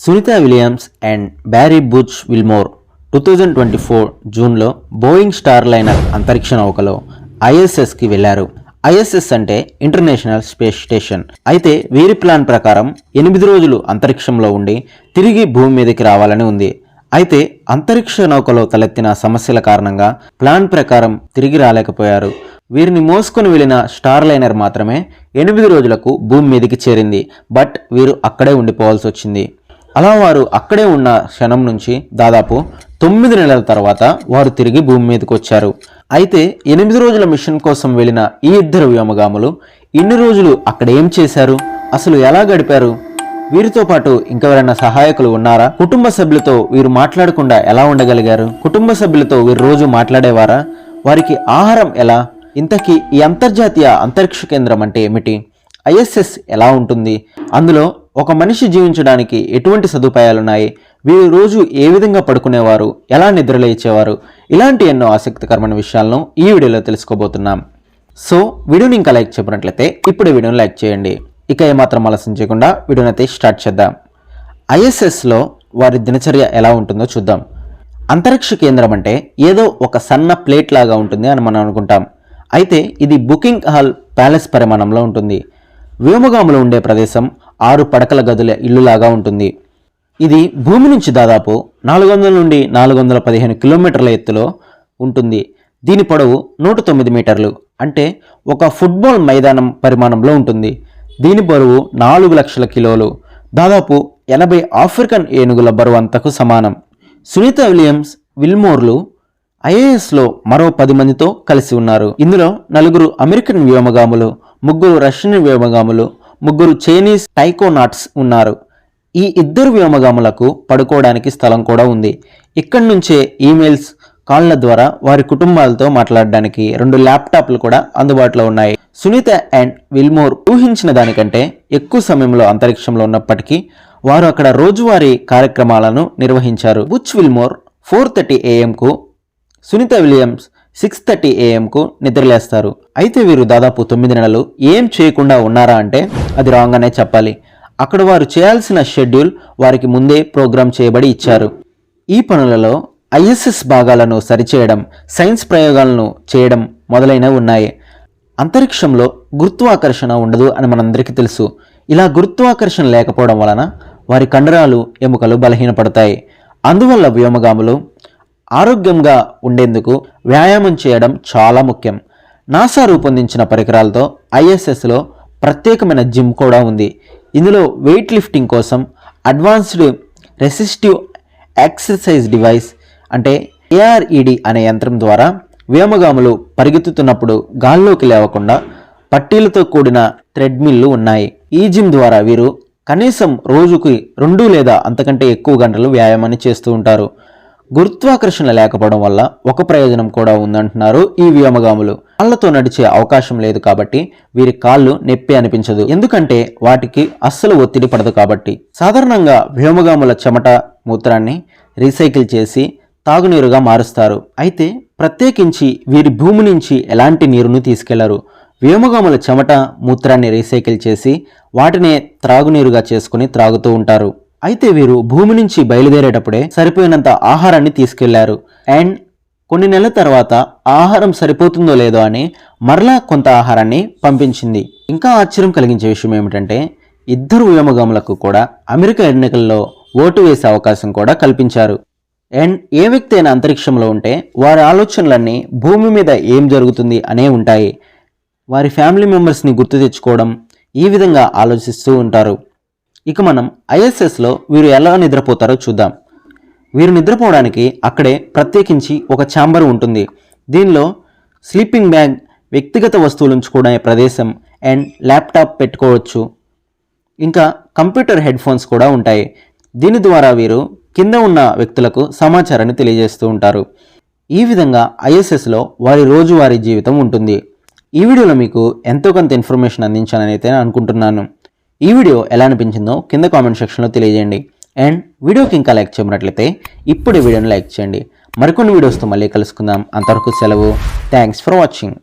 Sunitha Williams and Barry Butch Wilmore 2024 జూన్లో Boeing star liner అంతరిక్ష నౌకలో ఐఎస్ఎస్కి వెళ్లారు. ఐఎస్ఎస్ అంటే ఇంటర్నేషనల్ స్పేస్ స్టేషన్. అయితే వీరి ప్లాన్ ప్రకారం 8 రోజులు అంతరిక్షంలో ఉండి తిరిగి భూమి మీదకి రావాలని ఉంది. అయితే అంతరిక్ష నౌకలో తలెత్తిన సమస్యల కారణంగా ప్లాన్ ప్రకారం తిరిగి రాలేకపోయారు. వీరిని మోసుకొని వెళ్లిన స్టార్ లైనర్ మాత్రమే 8 రోజులకు భూమి మీదకి చేరింది. బట్ వీరు అక్కడే ఉండిపోవాల్సి వచ్చింది. అలా వారు అక్కడే ఉన్న క్షణం నుంచి దాదాపు 9 నెలల తర్వాత వారు తిరిగి భూమి మీదకి వచ్చారు. అయితే 8 రోజుల మిషన్ కోసం వెళ్లిన ఈ ఇద్దరు వ్యోమగాములు ఇన్ని రోజులు అక్కడ ఏం చేశారు, అసలు ఎలా గడిపారు? వీరితో పాటు ఇంకెవరైనా సహాయకులు ఉన్నారా? కుటుంబ సభ్యులతో వీరు మాట్లాడకుండా ఎలా ఉండగలిగారు? కుటుంబ సభ్యులతో వీరు రోజు మాట్లాడేవారా? వారికి ఆహారం ఎలా? ఇంతకీ ఈ అంతర్జాతీయ అంతరిక్ష కేంద్రం అంటే ఏమిటి? ఐఎస్ఎస్ ఎలా ఉంటుంది? అందులో ఒక మనిషి జీవించడానికి ఎటువంటి సదుపాయాలున్నాయి? వీరు రోజు ఏ విధంగా పడుకునేవారు, ఎలా నిద్రలేచేవారు? ఇలాంటి ఎన్నో ఆసక్తికరమైన విషయాలను ఈ వీడియోలో తెలుసుకోబోతున్నాం. సో వీడియోని ఇంకా లైక్ చెప్పినట్లయితే ఇప్పుడే వీడియోని లైక్ చేయండి. ఇక ఏమాత్రం ఆలస్యం చేయకుండా వీడియోని అయితే స్టార్ట్ చేద్దాం. ఐఎస్ఎస్లో వారి దినచర్య ఎలా ఉంటుందో చూద్దాం. అంతరిక్ష కేంద్రం అంటే ఏదో ఒక సన్న ప్లేట్ లాగా ఉంటుంది అని మనం అనుకుంటాం. అయితే ఇది బుకింగ్ హాల్ ప్యాలెస్ పరిమాణంలో ఉంటుంది. వ్యోమగాములు ఉండే ప్రదేశం 6 పడకల గదుల ఇల్లులాగా ఉంటుంది. ఇది భూమి నుంచి దాదాపు 400 నుండి 415 కిలోమీటర్ల ఎత్తులో ఉంటుంది. దీని పొడవు 109 మీటర్లు, అంటే ఒక ఫుట్బాల్ మైదానం పరిమాణంలో ఉంటుంది. దీని బరువు 4 లక్షల కిలోలు, దాదాపు 80 ఆఫ్రికన్ ఏనుగుల బరువు అంతకు సమానం. సునీతా విలియమ్స్ విల్మోర్లు ఐఏఎస్లో మరో 10 మందితో కలిసి ఉన్నారు. ఇందులో 4 అమెరికన్ వ్యోమగాములు, 3 రష్యన్ వ్యోమగాములు, 3 చైనీస్ టైకోనాట్స్ ఉన్నారు. ఈ ఇద్దరు వ్యోమగాములకు పడుకోవడానికి స్థలం కూడా ఉంది. ఇక్కడి నుంచే ఈమెయిల్స్, కాళ్ల ద్వారా వారి కుటుంబాలతో మాట్లాడడానికి 2 ల్యాప్టాప్లు కూడా అందుబాటులో ఉన్నాయి. సునీత అండ్ విల్మోర్ ఊహించిన దానికంటే ఎక్కువ సమయంలో అంతరిక్షంలో ఉన్నప్పటికీ వారు అక్కడ రోజువారీ కార్యక్రమాలను నిర్వహించారు. బుచ్ విల్మోర్ 4:30 AM-కు, సునీతా విలియమ్స్ 6:30 AM-కు నిద్రలేస్తారు. అయితే వీరు దాదాపు 9 నెలలు ఏం చేయకుండా ఉన్నారా అంటే అది రాంగ్ అనే చెప్పాలి. అక్కడ వారు చేయాల్సిన షెడ్యూల్ వారికి ముందే ప్రోగ్రామ్ చేయబడి ఇచ్చారు. ఈ పనులలో ఐఎస్ఎస్ భాగాలను సరిచేయడం, సైన్స్ ప్రయోగాలను చేయడం మొదలైనవి ఉన్నాయి. అంతరిక్షంలో గురుత్వాకర్షణ ఉండదు అని మనందరికీ తెలుసు. ఇలా గురుత్వాకర్షణ లేకపోవడం వలన వారి కండరాలు, ఎముకలు బలహీనపడతాయి. అందువల్ల వ్యోమగాములు ఆరోగ్యంగా ఉండేందుకు వ్యాయామం చేయడం చాలా ముఖ్యం. నాసా రూపొందించిన పరికరాలతో ఐఎస్ఎస్లో ప్రత్యేకమైన జిమ్ కూడా ఉంది. ఇందులో వెయిట్ లిఫ్టింగ్ కోసం అడ్వాన్స్డ్ రెసిస్టివ్ ఎక్సర్సైజ్ డివైస్ అంటే ARED అనే యంత్రం ద్వారా వ్యోమగాములు పరిగెత్తుతున్నప్పుడు గాల్లోకి లేవకుండా పట్టీలతో కూడిన థ్రెడ్మిల్లు ఉన్నాయి. ఈ జిమ్ ద్వారా వీరు కనీసం రోజుకి 2 లేదా అంతకంటే ఎక్కువ గంటలు వ్యాయామాన్ని చేస్తూ ఉంటారు. గురుత్వాకర్షణ లేకపోవడం వల్ల ఒక ప్రయోజనం కూడా ఉందంటున్నారు ఈ వ్యోమగాములు. కాళ్లతో నడిచే అవకాశం లేదు కాబట్టి వీరి కాళ్ళు నొప్పి అనిపించదు, ఎందుకంటే వాటికి అస్సలు ఒత్తిడి పడదు కాబట్టి. సాధారణంగా వ్యోమగాముల చెమట, మూత్రాన్ని రీసైకిల్ చేసి తాగునీరుగా మారుస్తారు. అయితే ప్రత్యేకించి వీరి భూమి నుంచి ఎలాంటి నీరును తీసుకెళ్లరు. వ్యోమగాముల చెమట, మూత్రాన్ని రీసైకిల్ చేసి వాటినే త్రాగునీరుగా చేసుకుని త్రాగుతూ ఉంటారు. అయితే వీరు భూమి నుంచి బయలుదేరేటప్పుడే సరిపోయినంత ఆహారాన్ని తీసుకెళ్లారు. అండ్ కొన్ని నెలల తర్వాత ఆహారం సరిపోతుందో లేదో అని మరలా కొంత ఆహారాన్ని పంపించింది. ఇంకా ఆశ్చర్యం కలిగించే విషయం ఏమిటంటే ఇద్దరు వ్యోమగాములకు కూడా అమెరికా ఎన్నికల్లో ఓటు వేసే అవకాశం కూడా కల్పించారు. అండ్ ఏ వ్యక్తి అయినా అంతరిక్షంలో ఉంటే వారి ఆలోచనలన్నీ భూమి మీద ఏం జరుగుతుంది అనే ఉంటాయి. వారి ఫ్యామిలీ మెంబర్స్ని గుర్తు తెచ్చుకోవడం, ఈ విధంగా ఆలోచిస్తూ ఉంటారు. ఇక మనం ఐఎస్ఎస్లో వీరు ఎలా నిద్రపోతారో చూద్దాం. వీరు నిద్రపోవడానికి అక్కడే ప్రత్యేకించి ఒక ఛాంబర్ ఉంటుంది. దీనిలో స్లీపింగ్ బ్యాగ్, వ్యక్తిగత వస్తువులు ఉంచుకునే ప్రదేశం అండ్ ల్యాప్టాప్ పెట్టుకోవచ్చు. ఇంకా కంప్యూటర్ హెడ్ ఫోన్స్ కూడా ఉంటాయి. దీని ద్వారా వీరు కింద ఉన్న వ్యక్తులకు సమాచారాన్ని తెలియజేస్తూ ఉంటారు. ఈ విధంగా ఐఎస్ఎస్లో వారి రోజువారీ జీవితం ఉంటుంది. ఈ వీడియోలో మీకు ఎంతో కొంత ఇన్ఫర్మేషన్ అందించానని అయితే అనుకుంటున్నాను. ఈ వీడియో ఎలా అనిపించిందో కింద కామెంట్ సెక్షన్లో తెలియజేయండి. అండ్ వీడియోకి ఇంకా లైక్ చేయనట్లయితే ఇప్పుడు ఈ వీడియోని లైక్ చేయండి. మరికొన్ని వీడియోస్తో మళ్ళీ కలుసుకుందాం. అంతవరకు సెలవు. Thanks for watching.